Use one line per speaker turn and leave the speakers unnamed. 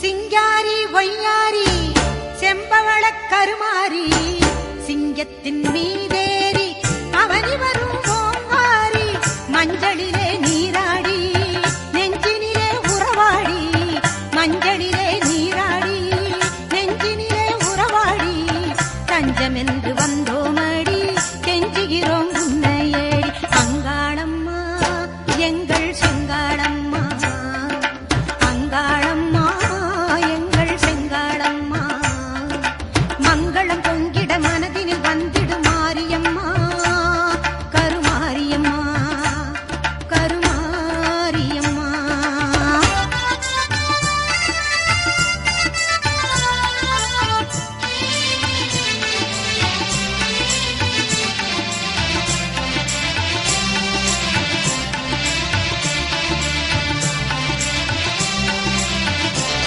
சிங்காரி ஒய்யாரி செம்பவள கருமாரி சிங்கத்தின் மீதேறி அவனி வரும் ஓங்காரி மஞ்சளிலே நீராடி நெஞ்சினிலே உறவாடி மஞ்சளிலே